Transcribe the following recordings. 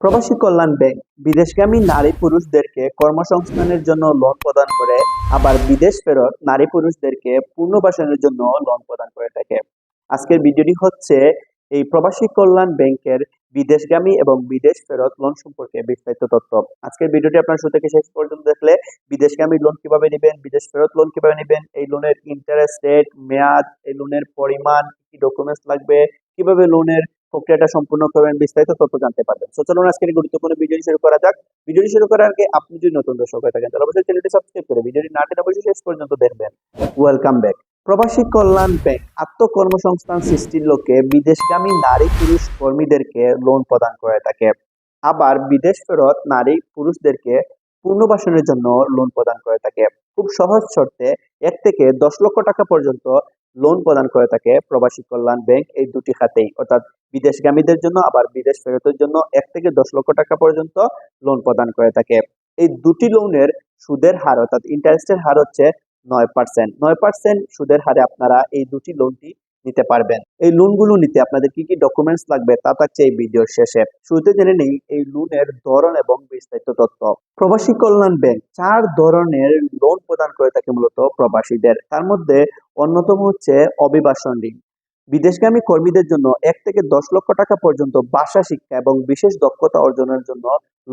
প্রবাসী কল্যাণ ব্যাংক বিদেশগামী নারী পুরুষদেরকে কর্মসংস্থানের জন্য লোন প্রদান করে, আবার বিদেশ ফেরত নারী পুরুষদেরকে পুনর্বাসনের জন্য লোন প্রদান করে থাকে। আজকের ভিডিওটি হচ্ছে এই প্রবাসী কল্যাণ ব্যাংকের বিদেশগামী এবং বিদেশ ফেরত লোন সম্পর্কে বিস্তারিত তথ্য। আজকের ভিডিওটি আপনার শুরু থেকে শেষ পর্যন্ত দেখলে বিদেশগামী লোন কিভাবে নেবেন, বিদেশ ফেরত লোন কিভাবে নেবেন, এই লোনের ইন্টারেস্ট রেট, মেয়াদ, এই লোনের পরিমাণ, কি ডকুমেন্টস লাগবে, কিভাবে লোনের প্রক্রিয়াটা সম্পূর্ণ করবেন, বিস্তারিত তথ্য জানতে পারবেন। তো চলুন আজকের এই গুরুত্বপূর্ণ ভিডিওটি শুরু করা যাক। ভিডিওটি শুরু করার আগে আপনি যদি নতুন দর্শক হয়ে থাকেন তাহলে অবশ্যই চ্যানেলটি সাবস্ক্রাইব করে ভিডিওটি না টেনে অবশ্যই শেষ পর্যন্ত দেখবেন। Welcome back. প্রবাসী কল্যাণ ব্যাংক আত্মকর্মসংস্থান সৃষ্টির লক্ষ্যে বিদেশগামী নারী পুরুষ কর্মীদেরকে লোন প্রদান করে থাকে, আবার বিদেশ ফেরত নারী পুরুষদেরকে পুনর্বাসনের জন্য লোন প্রদান করে থাকে। খুব সহজ শর্তে 1 থেকে 10 লক্ষ টাকা পর্যন্ত লোন প্রদান করে থাকে প্রবাসী কল্যাণ ব্যাংক এই দুটি খাতেই, অর্থাৎ বিদেশগামীদের জন্য আবার বিদেশ ফেরতের জন্য 1 থেকে 10 লক্ষ টাকা পর্যন্ত লোন প্রদান করে থাকে। এই দুটি লোনের সুদের হার অর্থাৎ ইন্টারেস্টের হার হচ্ছে 9%। 9% সুদের হারে আপনারা এই দুটি লোনটি নিতে পারবেন। এই লোনগুলো নিতে আপনাদের কি কি ডকুমেন্টস লাগবে তা থাকছে এই ভিডিওর শেষে। শুরুতে জেনে নেই এই লোনের ধরন এবং বিস্তারিত তথ্য। প্রবাসী কল্যাণ ব্যাংক 4 ধরনের লোন প্রদান করে থাকে মূলত প্রবাসীদের। তার মধ্যে অন্যতম হচ্ছে অভিবাসন ঋণ। বিদেশগামী কর্মীদের জন্য 1 থেকে 10 লক্ষ টাকা পর্যন্ত ভাষা শিক্ষা এবং বিশেষ দক্ষতা অর্জনের জন্য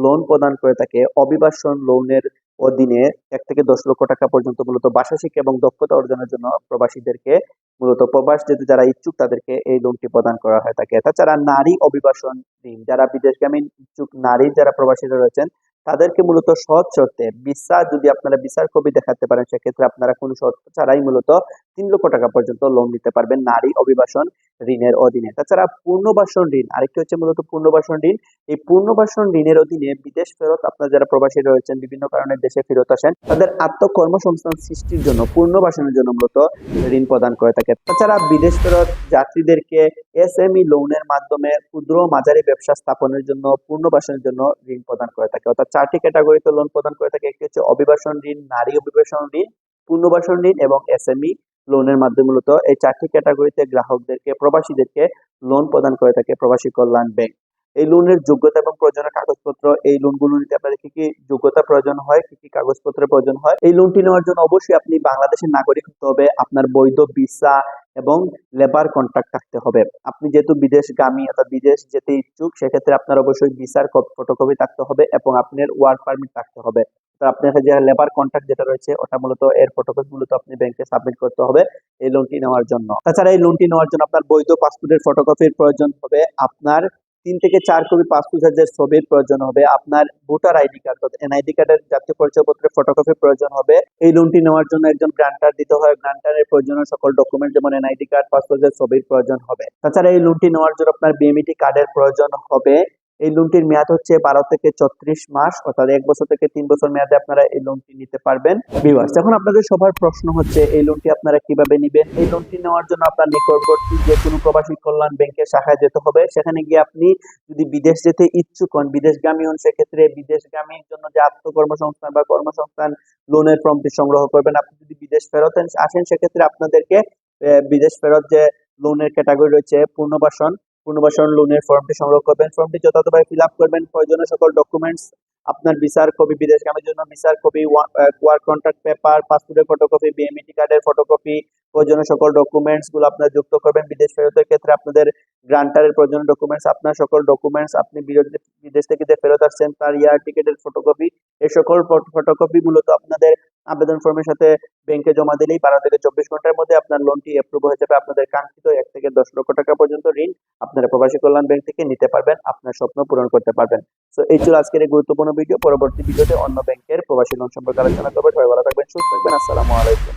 লোন প্রদান করে থাকে। অভিবাসন লোনের অধীনে 1 থেকে 10 লক্ষ টাকা পর্যন্ত মূলত ভাষা শিক্ষা এবং দক্ষতা অর্জনের জন্য প্রবাসীদেরকে, মূলত প্রবাস যেতে যারা ইচ্ছুক তাদেরকে এই লোনটি প্রদান করা হয়ে থাকে। তাছাড়া নারী অভিবাসন ঋণ, যারা বিদেশগামী ইচ্ছুক নারী যারা প্রবাসীরা রয়েছেন তাদেরকে মূলত সহজ শর্তে ভিসা, যদি আপনারা ভিসার কপি দেখাতে পারেন সেক্ষেত্রে আপনারা কোনো শর্ত ছাড়াই মূলত 3 লক্ষ টাকা পর্যন্ত লোন নিতে পারবেন নারী অভিবাসন ঋণের অধীনে। তাছাড়া পুনর্বাসন ঋণ আরেকটি হচ্ছে মূলত পুনর্বাসন ঋণ। এই পুনর্বাসন ঋণের অধীনে বিদেশ ফেরত আপনারা যারা প্রবাসী রয়েছেন বিভিন্ন কারণে দেশে ফেরত আসেন তাদের আত্মকর্মসংস্থান সৃষ্টির জন্য পুনর্বাসনের জন্য মূলত ঋণ প্রদান করে থাকে। তাছাড়া বিদেশ ফেরত যাত্রীদেরকে এসএমই লোনের মাধ্যমে ক্ষুদ্র মাঝারি ব্যবসা স্থাপনের জন্য পুনর্বাসনের জন্য ঋণ প্রদান করে থাকে। অর্থাৎ 4টি ক্যাটাগরিতে লোন প্রদান করে থাকে। একটি হচ্ছে অভিবাসন ঋণ, নারী অভিবাসন ঋণ, পুনর্বাসন ঋণ এবং এসএমই লোনের মাধ্যমে মূলত এই 4টি ক্যাটাগরিতে গ্রাহকদেরকে, প্রবাসীদেরকে লোন প্রদান করে থাকে প্রবাসী কল্যাণ ব্যাংক। এই লোনের যোগ্যতা এবং প্রয়োজনীয় কাগজপত্র, এই লোনগুলো নিতে আপনাদের কি কি যোগ্যতা প্রয়োজন হয়, কি কি কাগজপত্রের প্রয়োজন হয়। এই লোনটি নেওয়ার জন্য অবশ্যই আপনি বাংলাদেশের নাগরিক হতে হবে, আপনার বৈধ ভিসা এবং লেবার কন্ট্রাক্ট থাকতে হবে। আপনি যেহেতু বিদেশগামী অর্থাৎ বিদেশ যেতে ইচ্ছুক সেক্ষেত্রে আপনার অবশ্যই ভিসার ফটোকপি থাকতে হবে এবং আপনার ওয়ার্ক পারমিট থাকতে হবে। তো আপনার যে লেবার কন্ট্রাক্ট যেটা রয়েছে ওটা মূলত এর ফটোকপি মূলত আপনি ব্যাংকে সাবমিট করতে হবে এই লোনটি নেওয়ার জন্য। তাছাড়া এই লোনটি নেওয়ার জন্য আপনার বৈধ পাসপোর্টের ফটোকপির প্রয়োজন হবে, আপনার 3 থেকে 4 কপি পাসপোর্ট সাইজের ছবির প্রয়োজন হবে, আপনার ভোটার আইডি কার্ড অর্থাৎ এনআইডি কার্ডের জাতীয় পরিচয়পত্রের ফটোকপি প্রয়োজন হবে। এই লোনটি নেওয়ার জন্য একজন গ্রান্টার দিতে হয়, গ্রান্টারের প্রয়োজনীয় সকল ডকুমেন্ট যেমন এনআইডি কার্ড, পাসপোর্ট সাইজের ছবির প্রয়োজন হবে। তাছাড়া এই লোনটি নেওয়ার জন্য আপনার বিএমইটি কার্ডের প্রয়োজন হবে। এই লোনটির মেয়াদ হচ্ছে 12 থেকে 34 মাস, অর্থাৎ 1 বছর থেকে 3 বছর মেয়াদে আপনারা এই লোনটি নিতে পারবেন। ভিউয়ার্স, এখন আপনাদের সবার প্রশ্ন হচ্ছে এই লোনটি আপনারা কিভাবে নেবেন। এই লোনটি নেওয়ার জন্য আপনার নিকটবর্তী যে কোনো প্রবাসী কল্যাণ ব্যাংকের শাখায় যেতে হবে। সেখানে গিয়ে আপনি যদি বিদেশ যেতে ইচ্ছুক হন, বিদেশগামী হন, সেক্ষেত্রে বিদেশগামীর জন্য যে আত্মকর্মসংস্থান বা কর্মসংস্থান লোনের ফর্মটি সংগ্রহ করবেন। আপনি যদি বিদেশ ফেরত আসেন সেক্ষেত্রে আপনাদেরকে বিদেশ ফেরত যে লোনের ক্যাটাগরি রয়েছে পুনর্বাসন লোনের ফর্মটি সংগ্রহ করবেন। ফর্মটি যথাযথভাবে ফিল আপ করবেন। প্রয়োজনীয় সকল ডকুমেন্টস, আপনার ভিসার কপি, বিদেশগামীর জন্য ভিসার কপি, ওয়ার্ক কন্ট্রাক্ট পেপার, পাসপোর্টের ফটোকপি, বিএমইটি কার্ডের ফটোকপি, প্রয়োজনীয় সকল ডকুমেন্টস গুলো আপনারা যুক্ত করবেন। বিদেশ ফেরতের ক্ষেত্রে আপনাদের গ্রান্টারের প্রয়োজনীয় ডকুমেন্টস, আপনার সকল ডকুমেন্টস, আপনি বিদেশ থেকে যে ফেরত আসছেন তার এয়ার টিকেটের ফটোকপি, এই সকল ফটোকপি মূলত আপনাদের আবেদন ফর্মের সাথে ব্যাংকে জমা দিলেই 12 থেকে 24 ঘন্টার মধ্যে আপনার লোনটি অ্যাপ্রুভ হয়ে যাবে। আপনাদের কাঙ্ক্ষিত 1 থেকে 10 লক্ষ টাকা পর্যন্ত ঋণ আপনারা প্রবাসী কল্যাণ ব্যাংক থেকে নিতে পারবেন, আপনার স্বপ্ন পূরণ করতে পারবেন। তো এই ছিল আজকের এই গুরুত্বপূর্ণ ভিডিও। পরবর্তী ভিডিওতে অন্য ব্যাংকের প্রবাসী লোন সম্পর্কে আলোচনা করবো। সবাই ভালো থাকবেন, সুস্থ থাকবেন। আসসালামু আলাইকুম।